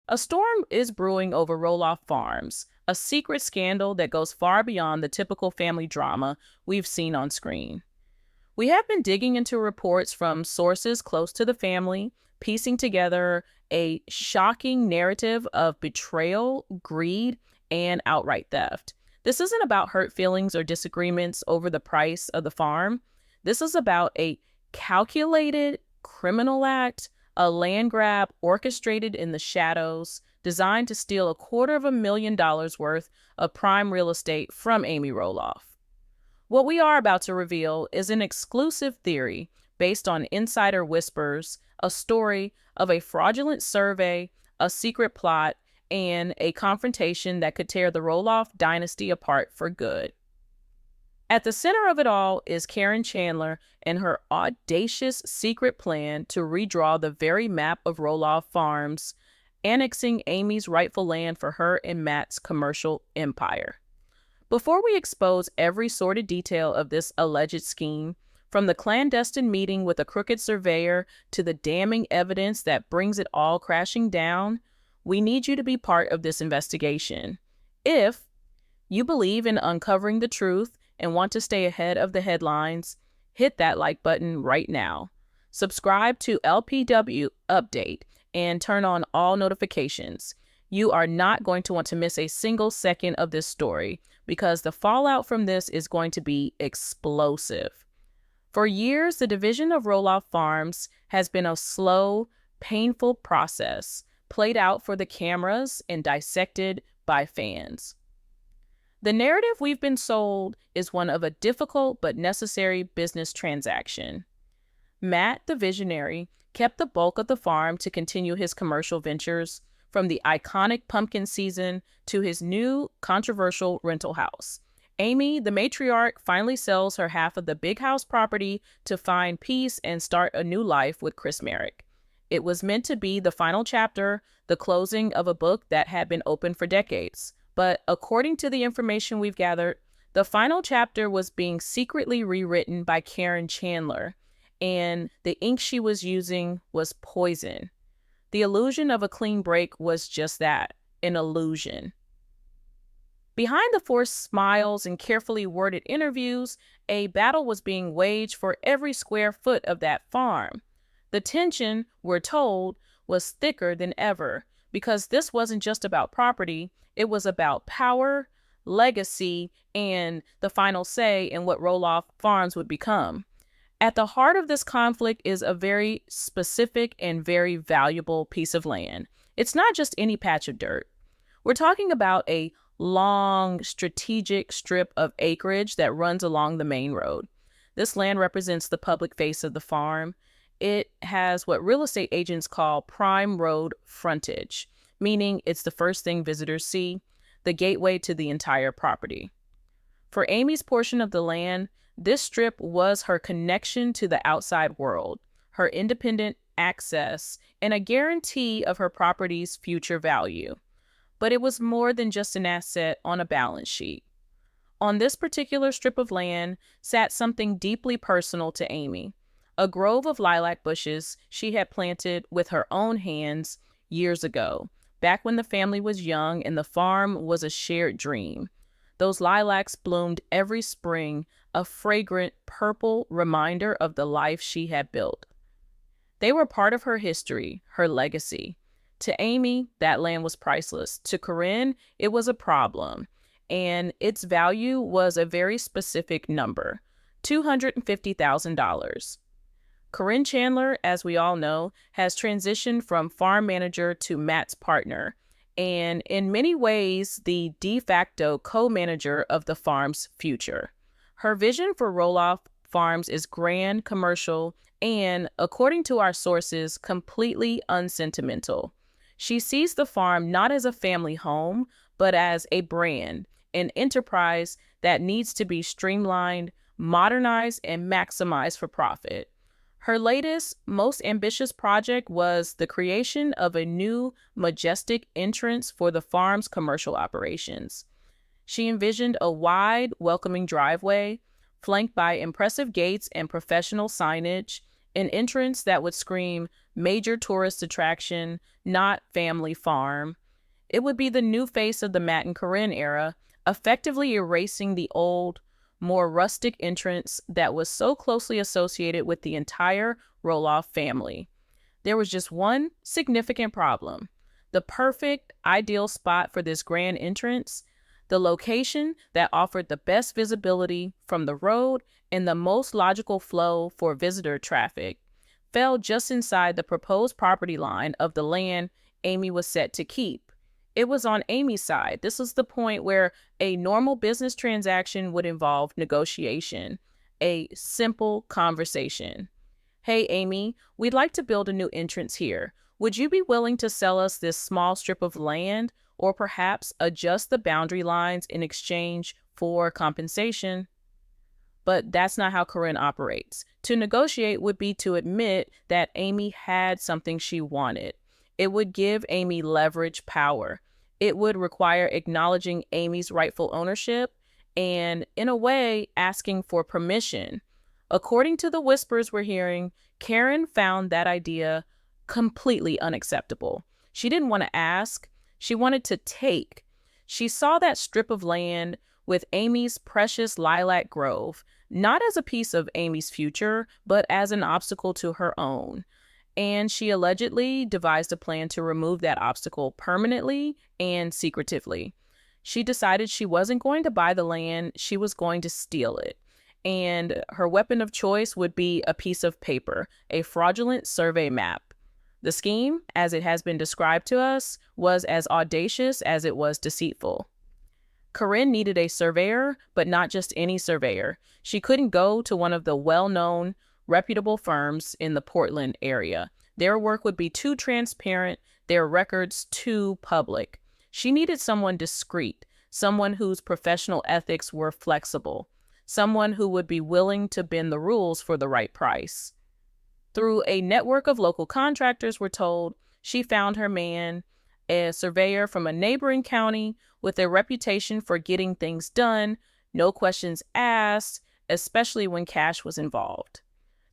A storm is brewing over Roloff Farms, a secret scandal that goes far beyond the typical family drama we've seen on screen. We have been digging into reports from sources close to the family, piecing together a shocking narrative of betrayal, greed, and outright theft. This isn't about hurt feelings or disagreements over the price of the farm. This is about a calculated criminal act, a land grab orchestrated in the shadows, designed to steal $250,000 worth of prime real estate from Amy Roloff. What we are about to reveal is an exclusive theory based on insider whispers, a story of a fraudulent survey, a secret plot, and a confrontation that could tear the Roloff dynasty apart for good. At the center of it all is Caryn Chandler and her audacious secret plan to redraw the very map of Roloff Farms, annexing Amy's rightful land for her and Matt's commercial empire. Before we expose every sordid detail of this alleged scheme, from the clandestine meeting with a crooked surveyor to the damning evidence that brings it all crashing down, we need you to be part of this investigation. If you believe in uncovering the truth and want to stay ahead of the headlines, hit that like button right now. Subscribe to LPBW Update and turn on all notifications. You are not going to want to miss a single second of this story because the fallout from this is going to be explosive. For years, the division of Roloff Farms has been a slow, painful process, played out for the cameras and dissected by fans. The narrative we've been sold is one of a difficult but necessary business transaction. Matt, the visionary, kept the bulk of the farm to continue his commercial ventures, from the iconic pumpkin season to his new controversial rental house. Amy, the matriarch, finally sells her half of the big house property to find peace and start a new life with Chris Merrick. It was meant to be the final chapter, the closing of a book that had been open for decades. But according to the information we've gathered, the final chapter was being secretly rewritten by Caryn Chandler, and the ink she was using was poison. The illusion of a clean break was just that, an illusion. Behind the forced smiles and carefully worded interviews, a battle was being waged for every square foot of that farm. The tension, we're told, was thicker than ever because this wasn't just about property, it was about power, legacy, and the final say in what Roloff Farms would become. At the heart of this conflict is a very specific and very valuable piece of land. It's not just any patch of dirt. We're talking about a long, strategic strip of acreage that runs along the main road. This land represents the public face of the farm. It has what real estate agents call prime road frontage, meaning it's the first thing visitors see, the gateway to the entire property. For Amy's portion of the land, this strip was her connection to the outside world, her independent access, and a guarantee of her property's future value. But it was more than just an asset on a balance sheet. On this particular strip of land sat something deeply personal to Amy, a grove of lilac bushes she had planted with her own hands years ago, back when the family was young and the farm was a shared dream. Those lilacs bloomed every spring, a fragrant purple reminder of the life she had built. They were part of her history, her legacy. To Amy, that land was priceless. To Caryn, it was a problem, and its value was a very specific number, $250,000. Caryn Chandler, as we all know, has transitioned from farm manager to Matt's partner, and in many ways, the de facto co-manager of the farm's future. Her vision for Roloff Farms is grand, commercial, and, according to our sources, completely unsentimental. She sees the farm not as a family home, but as a brand, an enterprise that needs to be streamlined, modernized, and maximized for profit. Her latest, most ambitious project was the creation of a new, majestic entrance for the farm's commercial operations. She envisioned a wide, welcoming driveway, flanked by impressive gates and professional signage, an entrance that would scream, major tourist attraction, not family farm. It would be the new face of the Matt and Caryn era, effectively erasing the old, more rustic entrance that was so closely associated with the entire Roloff family. There was just one significant problem. The perfect, ideal spot for this grand entrance, the location that offered the best visibility from the road and the most logical flow for visitor traffic, fell just inside the proposed property line of the land Amy was set to keep. It was on Amy's side. This was the point where a normal business transaction would involve negotiation, a simple conversation. "Hey, Amy, we'd like to build a new entrance here. Would you be willing to sell us this small strip of land or perhaps adjust the boundary lines in exchange for compensation?" But that's not how Caryn operates. To negotiate would be to admit that Amy had something she wanted. It would give Amy leverage power. It would require acknowledging Amy's rightful ownership and, in a way, asking for permission. According to the whispers we're hearing, Caryn found that idea completely unacceptable. She didn't want to ask. She wanted to take. She saw that strip of land with Amy's precious lilac grove, not as a piece of Amy's future, but as an obstacle to her own. And she allegedly devised a plan to remove that obstacle permanently and secretively. She decided she wasn't going to buy the land, she was going to steal it. And her weapon of choice would be a piece of paper, a fraudulent survey map. The scheme, as it has been described to us, was as audacious as it was deceitful. Caryn needed a surveyor, but not just any surveyor. She couldn't go to one of the well-known, reputable firms in the Portland area. Their work would be too transparent, their records too public. She needed someone discreet, someone whose professional ethics were flexible, someone who would be willing to bend the rules for the right price. Through a network of local contractors, we're told, she found her man, a surveyor from a neighboring county with a reputation for getting things done, no questions asked, especially when cash was involved.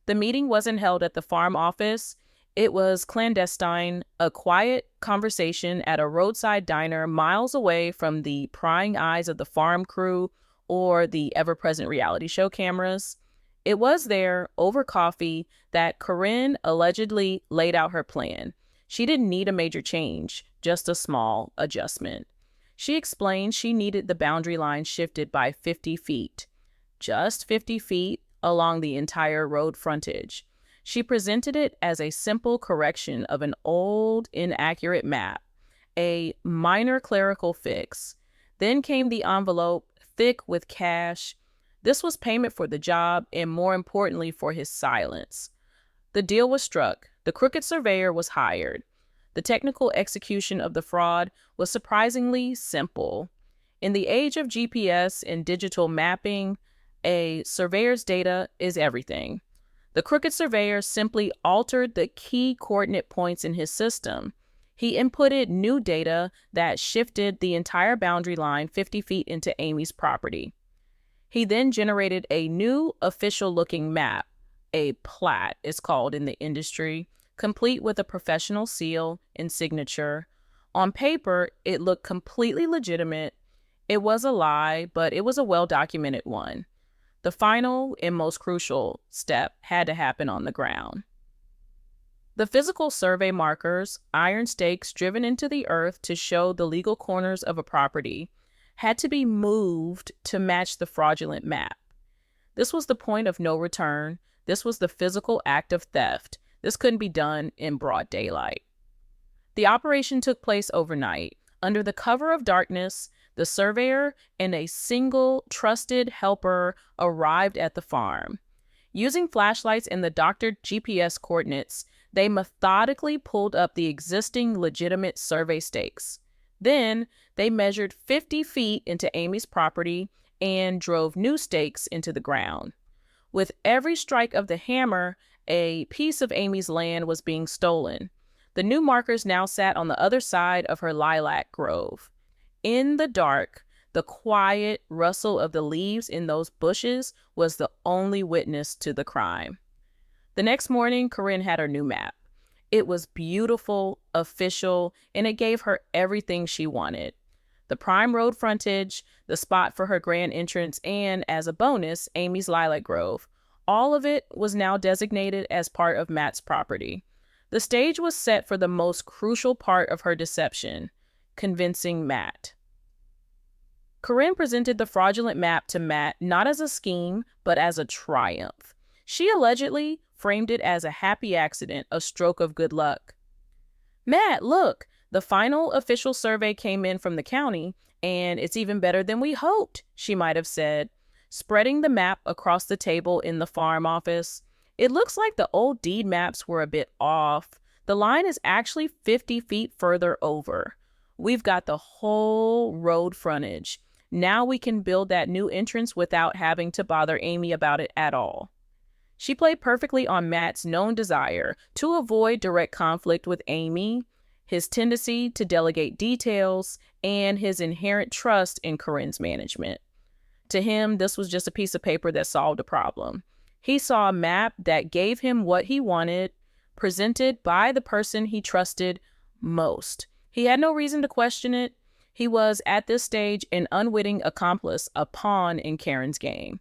The meeting wasn't held at the farm office. It was clandestine, a quiet conversation at a roadside diner miles away from the prying eyes of the farm crew or the ever-present reality show cameras. It was there, over coffee, that Caryn allegedly laid out her plan. She didn't need a major change, just a small adjustment. She explained she needed the boundary line shifted by 50 feet, just 50 feet along the entire road frontage. She presented it as a simple correction of an old, inaccurate map, a minor clerical fix. Then came the envelope, thick with cash. This was payment for the job and, more importantly, for his silence. The deal was struck. The crooked surveyor was hired. The technical execution of the fraud was surprisingly simple. In the age of GPS and digital mapping, a surveyor's data is everything. The crooked surveyor simply altered the key coordinate points in his system. He inputted new data that shifted the entire boundary line 50 feet into Amy's property. He then generated a new official-looking map, a plat is called in the industry, complete with a professional seal and signature. On paper, it looked completely legitimate. It was a lie, but it was a well-documented one. The final and most crucial step had to happen on the ground. The physical survey markers, iron stakes driven into the earth to show the legal corners of a property, had to be moved to match the fraudulent map. This was the point of no return. This was the physical act of theft. This couldn't be done in broad daylight. The operation took place overnight. Under the cover of darkness, the surveyor and a single trusted helper arrived at the farm. Using flashlights and the doctored GPS coordinates, they methodically pulled up the existing legitimate survey stakes. Then they measured 50 feet into Amy's property and drove new stakes into the ground. With every strike of the hammer, a piece of Amy's land was being stolen. The new markers now sat on the other side of her lilac grove. In the dark, the quiet rustle of the leaves in those bushes was the only witness to the crime. The next morning, Caryn had her new map. It was beautiful, official, and it gave her everything she wanted. The prime road frontage, the spot for her grand entrance, and, as a bonus, Amy's lilac grove. All of it was now designated as part of Matt's property. The stage was set for the most crucial part of her deception, convincing Matt. Caryn presented the fraudulent map to Matt not as a scheme, but as a triumph. She allegedly framed it as a happy accident, a stroke of good luck. "Matt, look, the final official survey came in from the county, and it's even better than we hoped," she might have said, spreading the map across the table in the farm office. "It looks like the old deed maps were a bit off. The line is actually 50 feet further over. We've got the whole road frontage. Now we can build that new entrance without having to bother Amy about it at all." She played perfectly on Matt's known desire to avoid direct conflict with Amy, his tendency to delegate details, and his inherent trust in Caryn's management. To him, this was just a piece of paper that solved a problem. He saw a map that gave him what he wanted, presented by the person he trusted most. He had no reason to question it. He was, at this stage, an unwitting accomplice, a pawn in Caryn's game.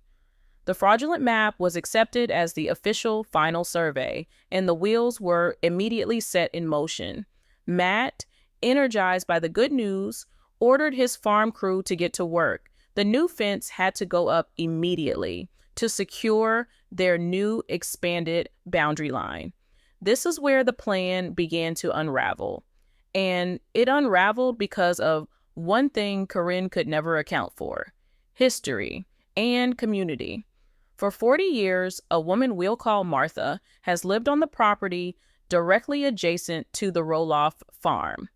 The fraudulent map was accepted as the official final survey, and the wheels were immediately set in motion. Matt, energized by the good news, ordered his farm crew to get to work. The new fence had to go up immediately to secure their new expanded boundary line. This is where the plan began to unravel. And it unraveled because of one thing Caryn could never account for: history and community. For 40 years, a woman we'll call Martha has lived on the property directly adjacent to the Roloff farm.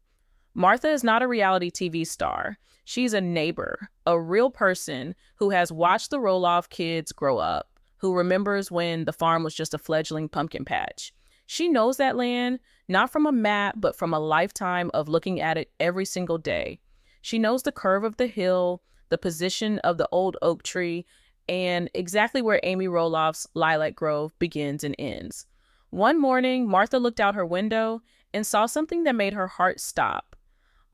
Martha is not a reality TV star. She's a neighbor, a real person who has watched the Roloff kids grow up, who remembers when the farm was just a fledgling pumpkin patch. She knows that land, not from a map, but from a lifetime of looking at it every single day. She knows the curve of the hill, the position of the old oak tree, and exactly where Amy Roloff's lilac grove begins and ends. One morning, Martha looked out her window and saw something that made her heart stop.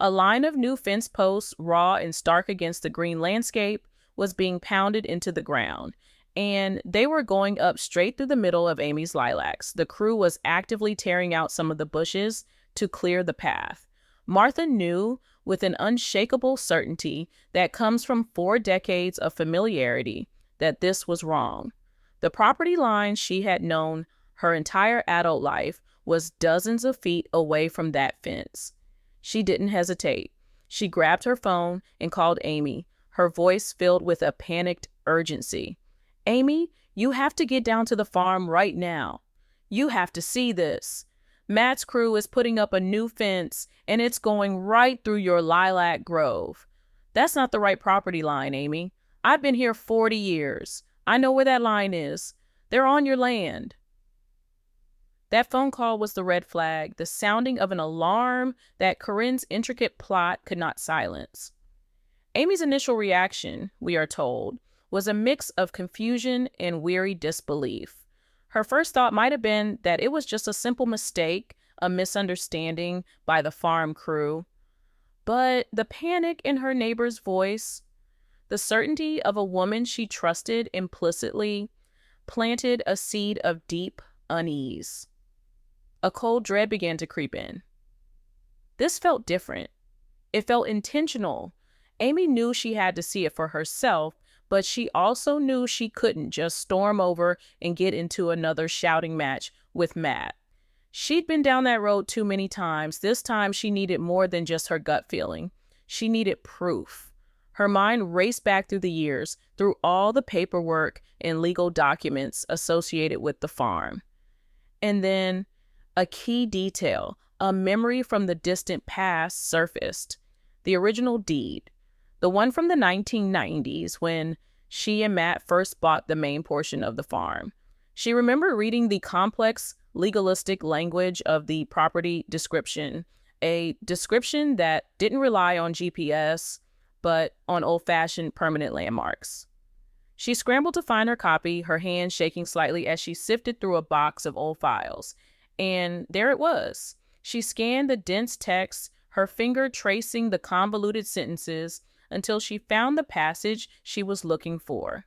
A line of new fence posts, raw and stark against the green landscape, was being pounded into the ground, and they were going up straight through the middle of Amy's lilacs. The crew was actively tearing out some of the bushes to clear the path. Martha knew with an unshakable certainty that comes from 4 decades of familiarity that this was wrong. The property line she had known her entire adult life was dozens of feet away from that fence. She didn't hesitate. She grabbed her phone and called Amy, her voice filled with a panicked urgency. "Amy, you have to get down to the farm right now. You have to see this. Matt's crew is putting up a new fence, and it's going right through your lilac grove. That's not the right property line, Amy. I've been here 40 years. I know where that line is. They're on your land." That phone call was the red flag, the sounding of an alarm that Caryn's intricate plot could not silence. Amy's initial reaction, we are told, was a mix of confusion and weary disbelief. Her first thought might have been that it was just a simple mistake, a misunderstanding by the farm crew. But the panic in her neighbor's voice, the certainty of a woman she trusted implicitly, planted a seed of deep unease. A cold dread began to creep in. This felt different. It felt intentional. Amy knew she had to see it for herself, but she also knew she couldn't just storm over and get into another shouting match with Matt. She'd been down that road too many times. This time she needed more than just her gut feeling. She needed proof. Her mind raced back through the years, through all the paperwork and legal documents associated with the farm. And then a key detail, a memory from the distant past surfaced. The original deed. The one from the 1990s when she and Matt first bought the main portion of the farm. She remembered reading the complex legalistic language of the property description, a description that didn't rely on GPS, but on old-fashioned permanent landmarks. She scrambled to find her copy, her hand shaking slightly as she sifted through a box of old files. And there it was. She scanned the dense text, her finger tracing the convoluted sentences until she found the passage she was looking for.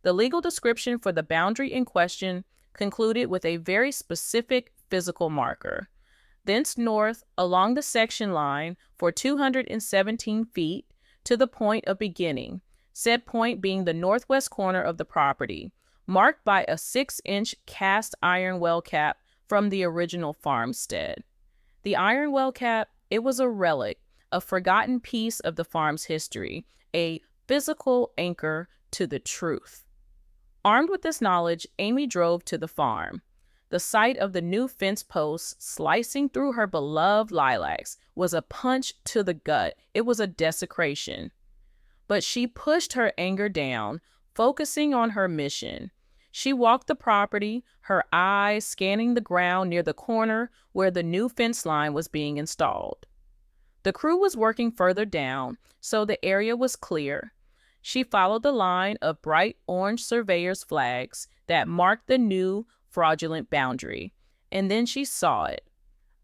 The legal description for the boundary in question concluded with a very specific physical marker. Thence north along the section line for 217 feet to the point of beginning, said point being the northwest corner of the property, marked by a 6-inch cast iron well cap from the original farmstead. The iron well cap, it was a relic, a forgotten piece of the farm's history, a physical anchor to the truth. Armed with this knowledge, Amy drove to the farm. The sight of the new fence posts slicing through her beloved lilacs was a punch to the gut. It was a desecration. But she pushed her anger down, focusing on her mission. She walked the property, her eyes scanning the ground near the corner where the new fence line was being installed. The crew was working further down, so the area was clear. She followed the line of bright orange surveyor's flags that marked the new fraudulent boundary, and then she saw it.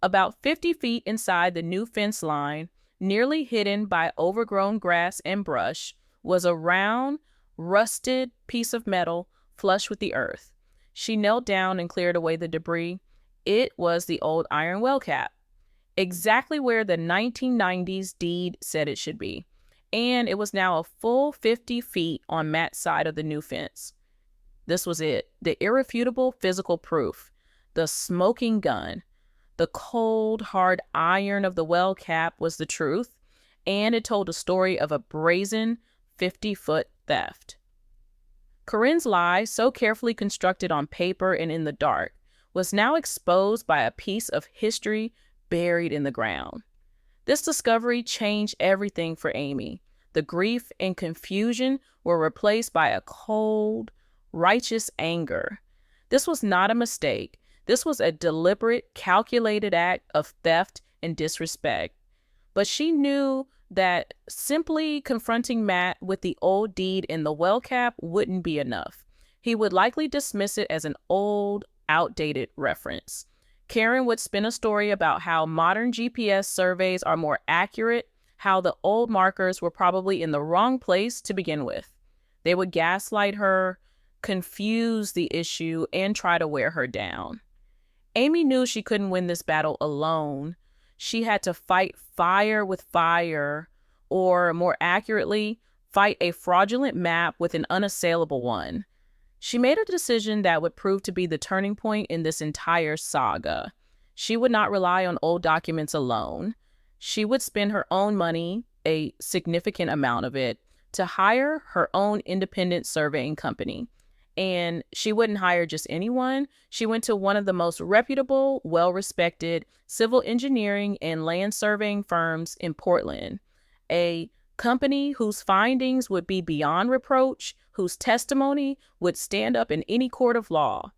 About 50 feet inside the new fence line, nearly hidden by overgrown grass and brush, was a round, rusted piece of metal flush with the earth. She knelt down and cleared away the debris. It was the old iron well cap, exactly where the 1990s deed said it should be, and it was now a full 50 feet on Matt's side of the new fence. This was it, the irrefutable physical proof, the smoking gun. The cold, hard iron of the well cap was the truth, and it told a story of a brazen 50-foot theft. Caryn's lie, so carefully constructed on paper and in the dark, was now exposed by a piece of history buried in the ground. This discovery changed everything for Amy. The grief and confusion were replaced by a cold, righteous anger. This was not a mistake. This was a deliberate, calculated act of theft and disrespect. But she knew that simply confronting Matt with the old deed in the well cap wouldn't be enough. He would likely dismiss it as an old, outdated reference. Caryn would spin a story about how modern GPS surveys are more accurate, how the old markers were probably in the wrong place to begin with. They would gaslight her, confuse the issue, and try to wear her down. Amy knew she couldn't win this battle alone. She had to fight fire with fire, or more accurately, fight a fraudulent map with an unassailable one. She made a decision that would prove to be the turning point in this entire saga. She would not rely on old documents alone. She would spend her own money, a significant amount of it, to hire her own independent surveying company. And she wouldn't hire just anyone. She went to one of the most reputable, well-respected civil engineering and land surveying firms in Portland, a company whose findings would be beyond reproach, whose testimony would stand up in any court of law.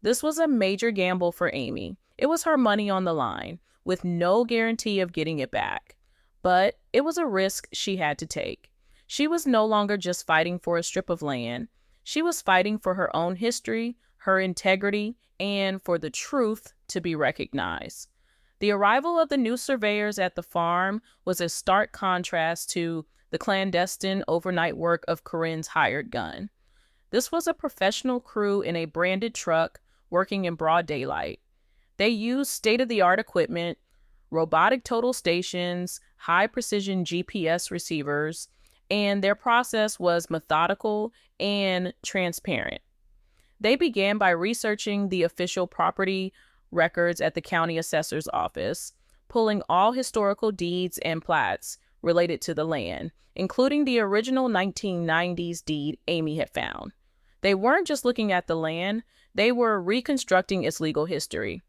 This was a major gamble for Amy. It was her money on the line, with no guarantee of getting it back. But it was a risk she had to take. She was no longer just fighting for a strip of land. She was fighting for her own history, her integrity, and for the truth to be recognized. The arrival of the new surveyors at the farm was a stark contrast to the clandestine overnight work of Caryn's hired gun. This was a professional crew in a branded truck working in broad daylight. They used state-of-the-art equipment, robotic total stations, high-precision GPS receivers, and their process was methodical and transparent. They began by researching the official property records at the county assessor's office, pulling all historical deeds and plats related to the land, including the original 1990s deed Amy had found. They weren't just looking at the land, they were reconstructing its legal history.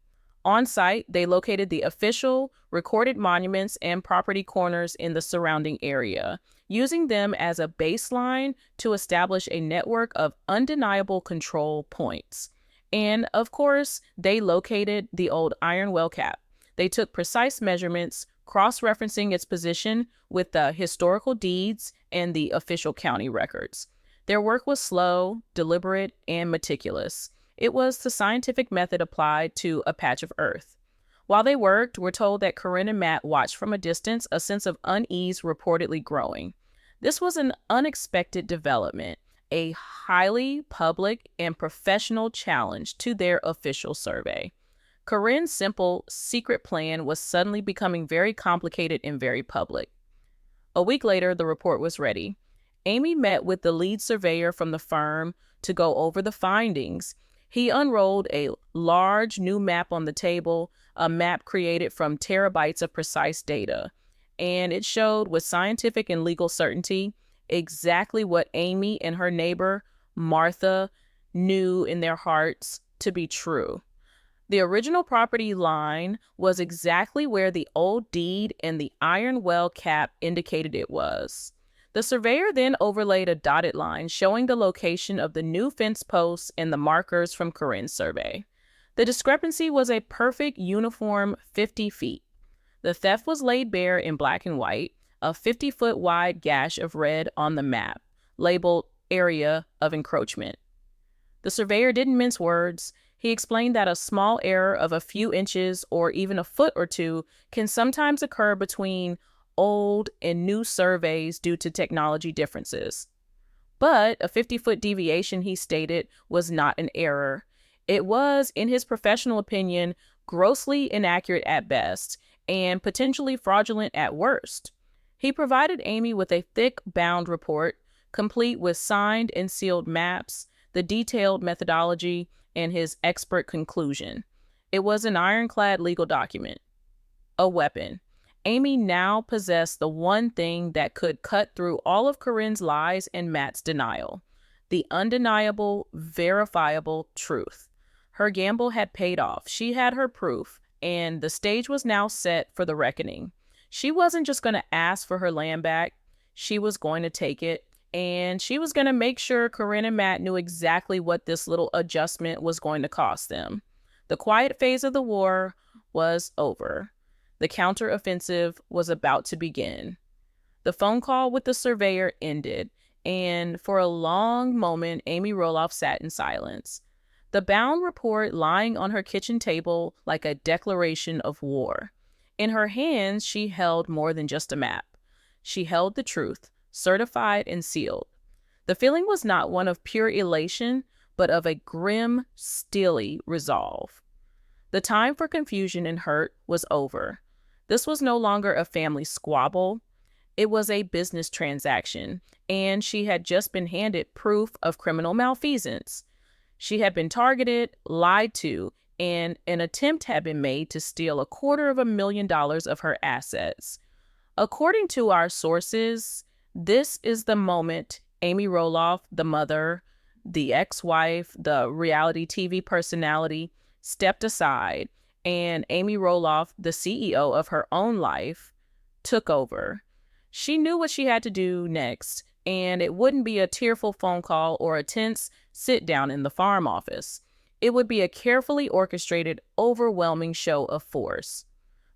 On site, they located the official, recorded monuments and property corners in the surrounding area, using them as a baseline to establish a network of undeniable control points. And of course, they located the old iron well cap. They took precise measurements, cross-referencing its position with the historical deeds and the official county records. Their work was slow, deliberate, and meticulous. It was the scientific method applied to a patch of earth. While they worked, we're told that Caryn and Matt watched from a distance, a sense of unease reportedly growing. This was an unexpected development, a highly public and professional challenge to their official survey. Caryn's simple, secret plan was suddenly becoming very complicated and very public. A week later, the report was ready. Amy met with the lead surveyor from the firm to go over the findings. He unrolled a large new map on the table, a map created from terabytes of precise data, and it showed with scientific and legal certainty exactly what Amy and her neighbor, Martha, knew in their hearts to be true. The original property line was exactly where the old deed and the iron well cap indicated it was. The surveyor then overlaid a dotted line showing the location of the new fence posts and the markers from Caryn's survey. The discrepancy was a perfect uniform 50 feet. The theft was laid bare in black and white, a 50-foot wide gash of red on the map, labeled area of encroachment. The surveyor didn't mince words. He explained that a small error of a few inches or even a foot or two can sometimes occur between old and new surveys due to technology differences. But a 50-foot deviation, he stated, was not an error. It was, in his professional opinion, grossly inaccurate at best and potentially fraudulent at worst. He provided Amy with a thick bound report, complete with signed and sealed maps, the detailed methodology, and his expert conclusion. It was an ironclad legal document. A weapon. Amy now possessed the one thing that could cut through all of Caryn's lies and Matt's denial. The undeniable, verifiable truth. Her gamble had paid off. She had her proof, and the stage was now set for the reckoning. She wasn't just going to ask for her land back. She was going to take it, and she was going to make sure Caryn and Matt knew exactly what this little adjustment was going to cost them. The quiet phase of the war was over. The counteroffensive was about to begin. The phone call with the surveyor ended, and for a long moment, Amy Roloff sat in silence, the bound report lying on her kitchen table like a declaration of war. In her hands, she held more than just a map. She held the truth, certified and sealed. The feeling was not one of pure elation, but of a grim, steely resolve. The time for confusion and hurt was over. This was no longer a family squabble. It was a business transaction, and she had just been handed proof of criminal malfeasance. She had been targeted, lied to, and an attempt had been made to steal $250,000 of her assets. According to our sources, this is the moment Amy Roloff, the mother, the ex-wife, the reality TV personality, stepped aside, and Amy Roloff, the CEO of her own life, took over. She knew what she had to do next, and it wouldn't be a tearful phone call or a tense sit-down in the farm office. It would be a carefully orchestrated, overwhelming show of force.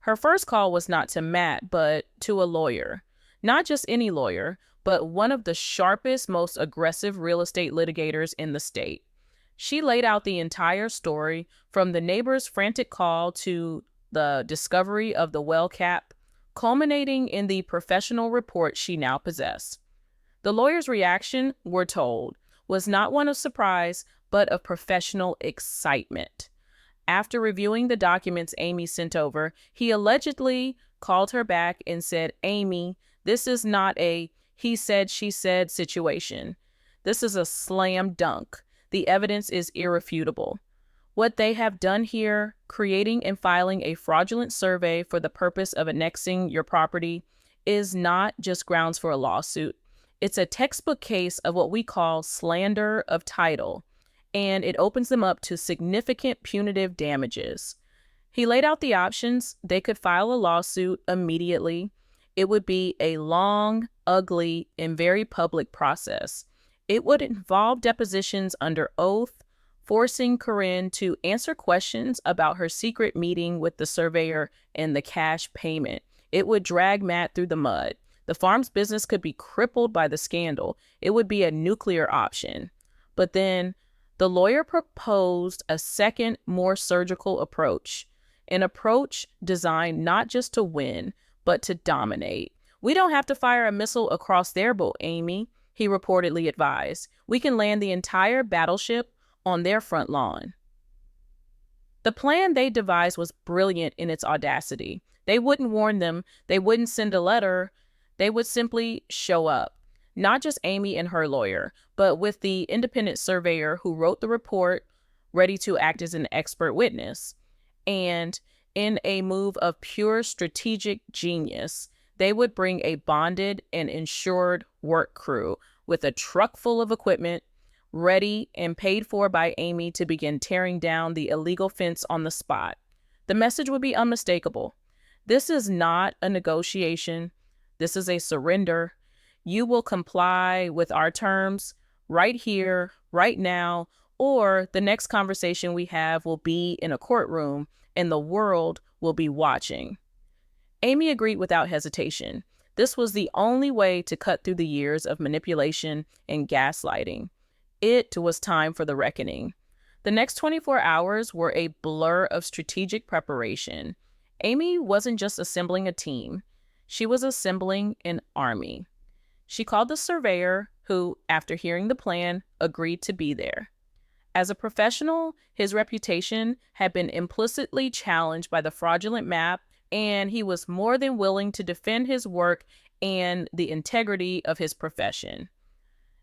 Her first call was not to Matt, but to a lawyer. Not just any lawyer, but one of the sharpest, most aggressive real estate litigators in the state. She laid out the entire story, from the neighbor's frantic call to the discovery of the well cap, culminating in the professional report she now possessed. The lawyer's reaction, we're told, was not one of surprise, but of professional excitement. After reviewing the documents Amy sent over, he allegedly called her back and said, "Amy, this is not a he said, she said situation. This is a slam dunk. The evidence is irrefutable. What they have done here, creating and filing a fraudulent survey for the purpose of annexing your property, is not just grounds for a lawsuit. It's a textbook case of what we call slander of title, and it opens them up to significant punitive damages." He laid out the options. They could file a lawsuit immediately. It would be a long, ugly, and very public process. It would involve depositions under oath, forcing Caryn to answer questions about her secret meeting with the surveyor and the cash payment. It would drag Matt through the mud. The farm's business could be crippled by the scandal. It would be a nuclear option. But then The lawyer proposed a second, more surgical approach, an approach designed not just to win, but to dominate. "We don't have to fire a missile across their boat, Amy," he reportedly advised. "We can land the entire battleship on their front lawn." The plan they devised was brilliant in its audacity. They wouldn't warn them, they wouldn't send a letter, they would simply show up. Not just Amy and her lawyer, but with the independent surveyor who wrote the report, ready to act as an expert witness. And in a move of pure strategic genius, they would bring a bonded and insured work crew with a truck full of equipment, ready and paid for by Amy to begin tearing down the illegal fence on the spot. The message would be unmistakable. This is not a negotiation. This is a surrender. You will comply with our terms right here, right now, or the next conversation we have will be in a courtroom and the world will be watching. Amy agreed without hesitation. This was the only way to cut through the years of manipulation and gaslighting. It was time for the reckoning. The next 24 hours were a blur of strategic preparation. Amy wasn't just assembling a team. She was assembling an army. She called the surveyor, who, after hearing the plan, agreed to be there. As a professional, his reputation had been implicitly challenged by the fraudulent map, and he was more than willing to defend his work and the integrity of his profession.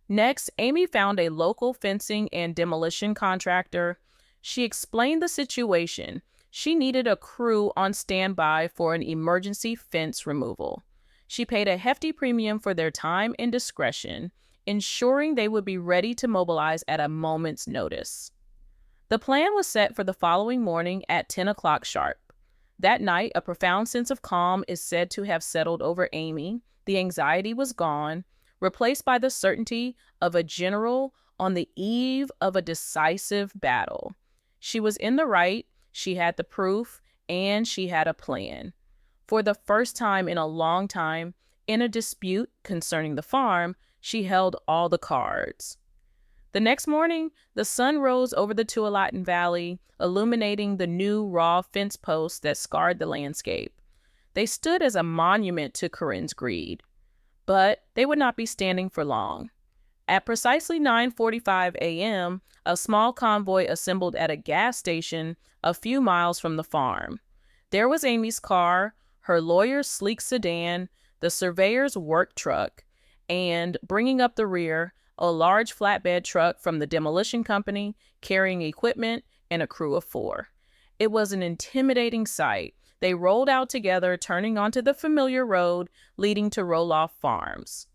Next, Amy found a local fencing and demolition contractor. She explained the situation. She needed a crew on standby for an emergency fence removal. She paid a hefty premium for their time and discretion, ensuring they would be ready to mobilize at a moment's notice. The plan was set for the following morning at 10 o'clock sharp. That night, a profound sense of calm is said to have settled over Amy. The anxiety was gone, replaced by the certainty of a general on the eve of a decisive battle. She was in the right, she had the proof, and she had a plan. For the first time in a long time, in a dispute concerning the farm, she held all the cards. The next morning, the sun rose over the Tualatin Valley, illuminating the new raw fence posts that scarred the landscape. They stood as a monument to Caryn's greed. But they would not be standing for long. At precisely 9:45 a.m., a small convoy assembled at a gas station a few miles from the farm. There was Amy's car, her lawyer's sleek sedan, the surveyor's work truck, and, bringing up the rear, a large flatbed truck from the demolition company carrying equipment and a crew of 4. It was an intimidating sight. They rolled out together, turning onto the familiar road leading to Roloff Farms.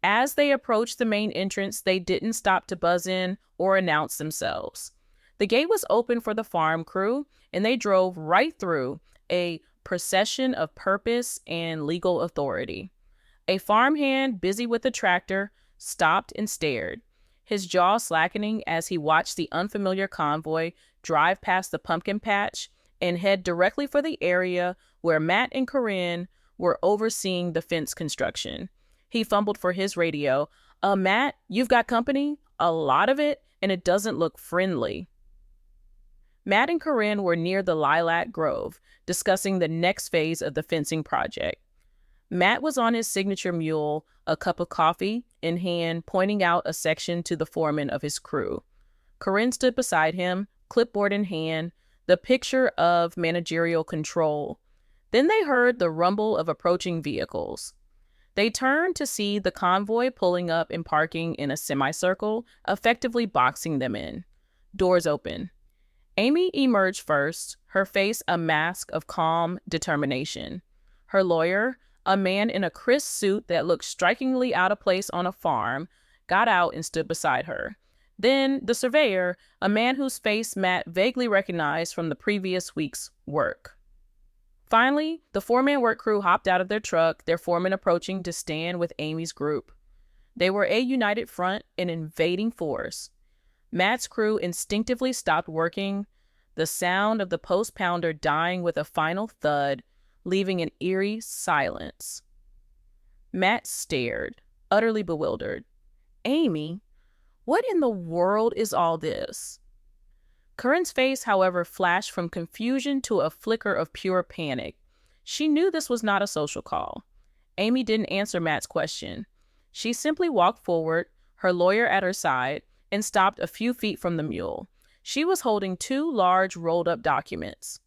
As they approached the main entrance, they didn't stop to buzz in or announce themselves. The gate was open for the farm crew, and they drove right through, a procession of purpose and legal authority. A farmhand busy with the tractor stopped and stared, his jaw slackening as he watched the unfamiliar convoy drive past the pumpkin patch and head directly for the area where Matt and Caryn were overseeing the fence construction. He fumbled for his radio. Matt, you've got company? A lot of it, and it doesn't look friendly." Matt and Caryn were near the lilac grove, discussing the next phase of the fencing project. Matt was on his signature mule, a cup of coffee in hand, pointing out a section to the foreman of his crew. Caryn stood beside him, clipboard in hand, the picture of managerial control. Then they heard the rumble of approaching vehicles. They turned to see the convoy pulling up and parking in a semicircle, effectively boxing them in. Doors open. Amy emerged first, her face a mask of calm determination. Her lawyer, a man in a crisp suit that looked strikingly out of place on a farm, got out and stood beside her. Then the surveyor, a man whose face Matt vaguely recognized from the previous week's work. Finally, the 4-man work crew hopped out of their truck, their foreman approaching to stand with Amy's group. They were a united front, an invading force. Matt's crew instinctively stopped working, the sound of the post pounder dying with a final thud, leaving an eerie silence. Matt stared, utterly bewildered. Amy, What in the world is all this? Caryn's face, however, flashed from confusion to a flicker of pure panic. She knew this was not a social call. Amy didn't answer Matt's question. She simply walked forward, her lawyer at her side, and stopped a few feet from the mule. She was holding two large rolled-up documents.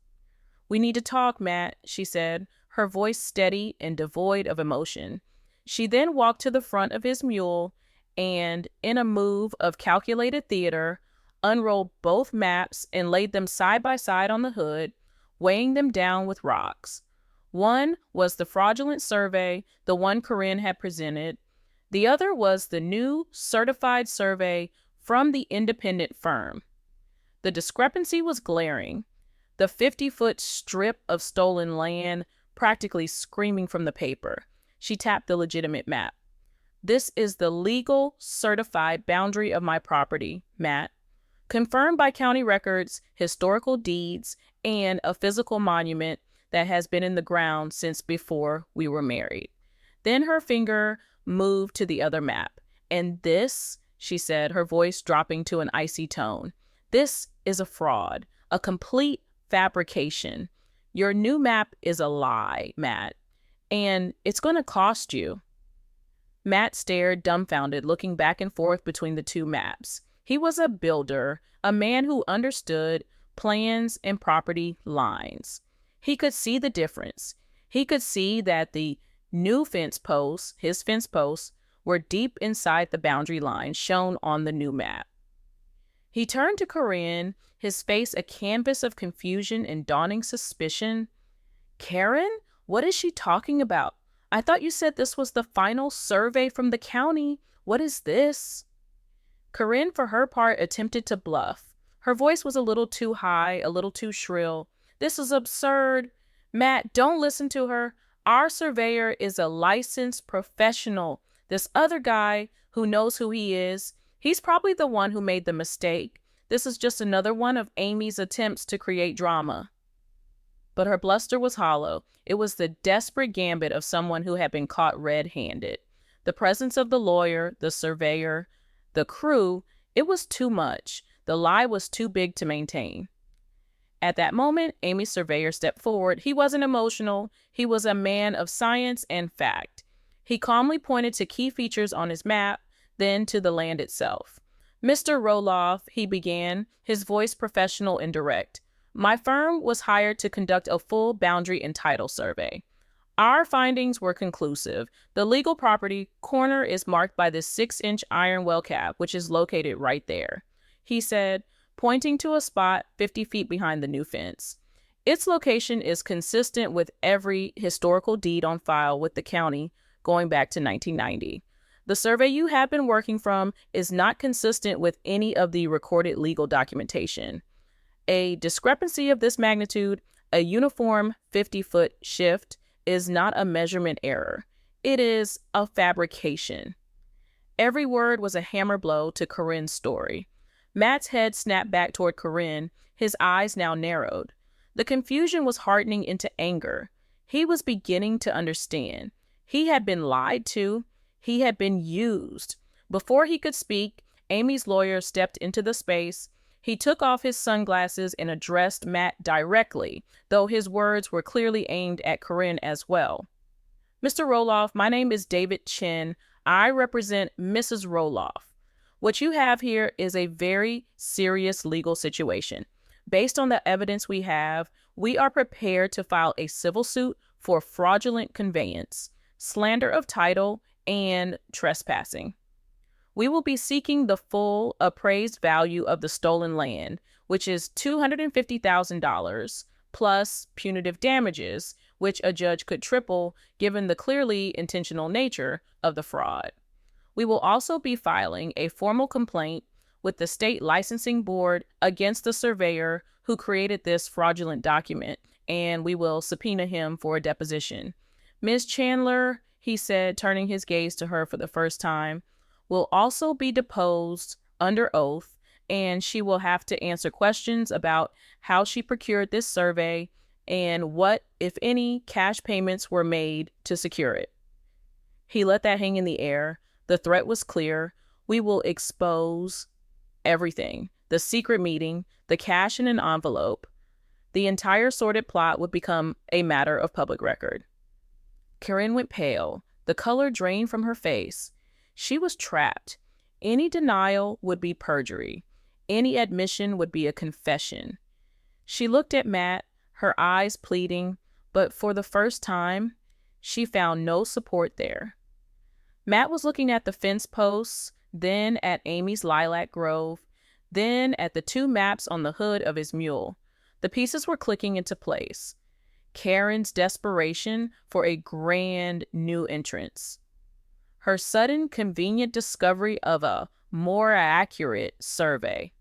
"We need to talk, Matt," she said, her voice steady and devoid of emotion. She then walked to the front of his mule and, in a move of calculated theater, unrolled both maps and laid them side by side on the hood, weighing them down with rocks. One was the fraudulent survey, the one Caryn had presented. The other was the new certified survey from the independent firm. The discrepancy was glaring. The 50-foot strip of stolen land practically screaming from the paper. She tapped the legitimate map. "This is the legal, certified boundary of my property, Matt. Confirmed by county records, historical deeds, and a physical monument that has been in the ground since before we were married." Then her finger moved to the other map. "And this," she said, her voice dropping to an icy tone, "this is a fraud, a complete fabrication. Your new map is a lie, Matt, and it's going to cost you." Matt stared dumbfounded, looking back and forth between the two maps. He was a builder, a man who understood plans and property lines. He could see the difference. He could see that the new fence posts, his fence posts, were deep inside the boundary line shown on the new map. He turned to Caryn, his face a canvas of confusion and dawning suspicion. "Caryn, what is she talking about? I thought you said this was the final survey from the county. What is this?" Caryn, for her part, attempted to bluff. Her voice was a little too high, a little too shrill. "This is absurd. Matt, don't listen to her. Our surveyor is a licensed professional. This other guy who knows who he is, he's probably the one who made the mistake. This is just another one of Amy's attempts to create drama." But her bluster was hollow. It was the desperate gambit of someone who had been caught red-handed. The presence of the lawyer, the surveyor, the crew, it was too much. The lie was too big to maintain. At that moment, Amy's surveyor stepped forward. He wasn't emotional. He was a man of science and fact. He calmly pointed to key features on his map, then to the land itself. "Mr. Roloff," he began, his voice professional and direct, "my firm was hired to conduct a full boundary and title survey. Our findings were conclusive. The legal property corner is marked by this 6-inch iron well cap, which is located right there," he said, pointing to a spot 50 feet behind the new fence. "Its location is consistent with every historical deed on file with the county going back to 1990. The survey you have been working from is not consistent with any of the recorded legal documentation. A discrepancy of this magnitude, a uniform 50-foot shift, is not a measurement error. It is a fabrication." Every word was a hammer blow to Caryn's story. Matt's head snapped back toward Caryn, his eyes now narrowed. The confusion was hardening into anger. He was beginning to understand. He had been lied to. He had been used. Before he could speak, Amy's lawyer stepped into the space. He took off his sunglasses and addressed Matt directly, though his words were clearly aimed at Caryn as well. "Mr. Roloff, my name is David Chen. I represent Mrs. Roloff. What you have here is a very serious legal situation. Based on the evidence we have, we are prepared to file a civil suit for fraudulent conveyance, slander of title, and trespassing. We will be seeking the full appraised value of the stolen land, which is $250,000, plus punitive damages, which a judge could triple given the clearly intentional nature of the fraud. We will also be filing a formal complaint with the state licensing board against the surveyor who created this fraudulent document, and we will subpoena him for a deposition. Ms. Chandler," he said, turning his gaze to her for the first time, "will also be deposed under oath, and she will have to answer questions about how she procured this survey and what, if any, cash payments were made to secure it." He let that hang in the air. The threat was clear. We will expose everything. The secret meeting, the cash in an envelope. The entire sordid plot would become a matter of public record. Caryn went pale. The color drained from her face. She was trapped. Any denial would be perjury. Any admission would be a confession. She looked at Matt, her eyes pleading, but for the first time, she found no support there. Matt was looking at the fence posts, then at Amy's lilac grove, then at the 2 maps on the hood of his mule. The pieces were clicking into place. Caryn's desperation for a grand new entrance. Her sudden, convenient discovery of a more accurate survey.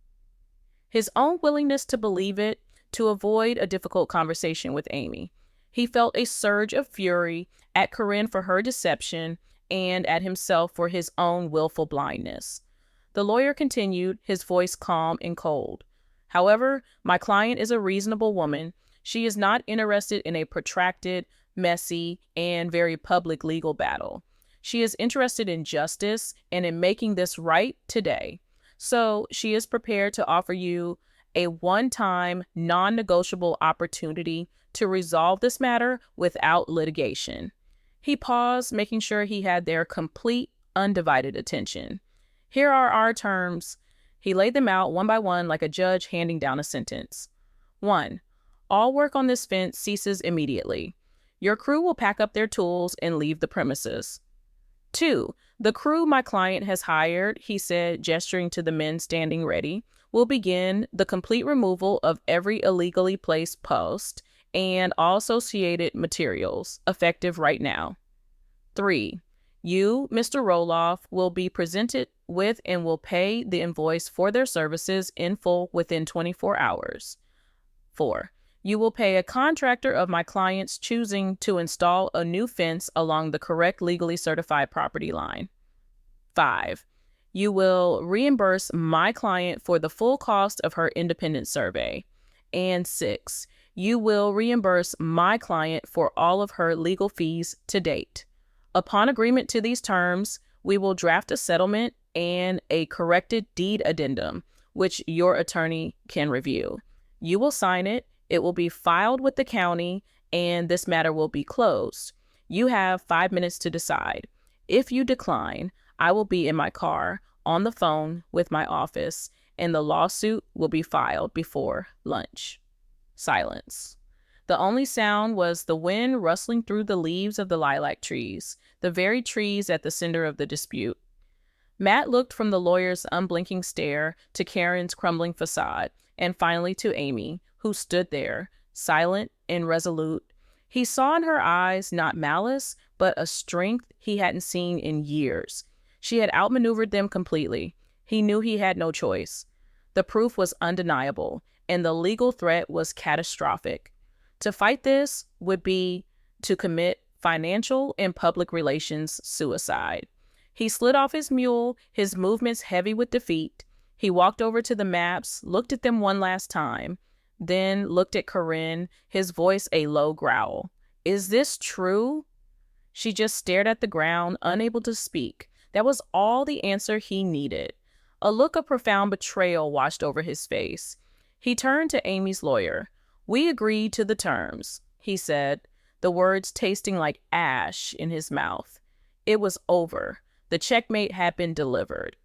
His own willingness to believe it, to avoid a difficult conversation with Amy. He felt a surge of fury at Caryn for her deception and at himself for his own willful blindness. The lawyer continued, his voice calm and cold. However, my client is a reasonable woman. She is not interested in a protracted, messy, and very public legal battle. She is interested in justice and in making this right today. So she is prepared to offer you a one-time, non-negotiable opportunity to resolve this matter without litigation. He paused, making sure he had their complete, undivided attention. Here are our terms. He laid them out one by one like a judge handing down a sentence. 1. All work on this fence ceases immediately. Your crew will pack up their tools and leave the premises. 2. The crew my client has hired, he said, gesturing to the men standing ready, will begin the complete removal of every illegally placed post and all associated materials, effective right now. 3. You, Mr. Roloff, will be presented with and will pay the invoice for their services in full within 24 hours. 4. You will pay a contractor of my client's choosing to install a new fence along the correct legally certified property line. 5. You will reimburse my client for the full cost of her independent survey. And 6. You will reimburse my client for all of her legal fees to date. Upon agreement to these terms, we will draft a settlement and a corrected deed addendum, which your attorney can review. You will sign it. It will be filed with the county, and this matter will be closed. You have 5 minutes to decide. If you decline, I will be in my car on the phone with my office, and the lawsuit will be filed before lunch. Silence. The only sound was the wind rustling through the leaves of the lilac trees, the very trees at the center of the dispute. Matt looked from the lawyer's unblinking stare to Caryn's crumbling facade, and finally to Amy, who stood there, silent and resolute. He saw in her eyes not malice, but a strength he hadn't seen in years. She had outmaneuvered them completely. He knew he had no choice. The proof was undeniable, and the legal threat was catastrophic. To fight this would be to commit financial and public relations suicide. He slid off his mule, his movements heavy with defeat. He walked over to the maps, looked at them one last time, then looked at Caryn, his voice a low growl. Is this true? She just stared at the ground, unable to speak. That was all the answer he needed. A look of profound betrayal washed over his face. He turned to Amy's lawyer. We agreed to the terms, he said, the words tasting like ash in his mouth. It was over. The checkmate had been delivered.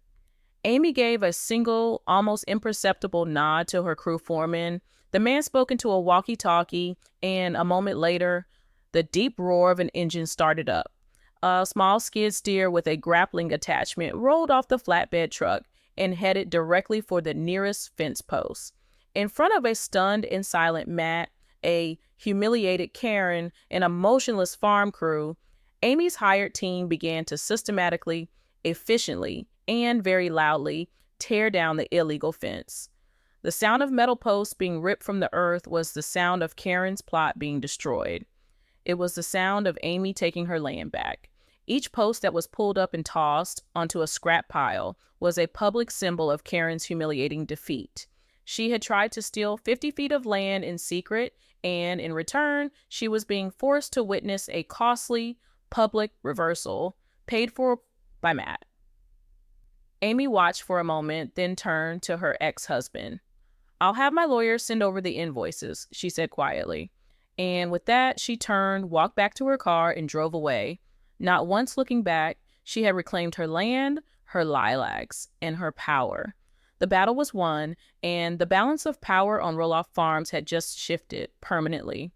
Amy gave a single, almost imperceptible nod to her crew foreman. The man spoke into a walkie-talkie, and a moment later, the deep roar of an engine started up. A small skid steer with a grappling attachment rolled off the flatbed truck and headed directly for the nearest fence post. In front of a stunned and silent Matt, a humiliated Caryn, and a motionless farm crew, Amy's hired team began to systematically, efficiently, and very loudly tear down the illegal fence. The sound of metal posts being ripped from the earth was the sound of Caryn's plot being destroyed. It was the sound of Amy taking her land back. Each post that was pulled up and tossed onto a scrap pile was a public symbol of Caryn's humiliating defeat. She had tried to steal 50 feet of land in secret, and in return, she was being forced to witness a costly public reversal paid for by Matt. Amy watched for a moment, then turned to her ex-husband. "I'll have my lawyer send over the invoices," she said quietly. And with that, she turned, walked back to her car, and drove away. Not once looking back, she had reclaimed her land, her lilacs, and her power. The battle was won, and the balance of power on Roloff Farms had just shifted permanently.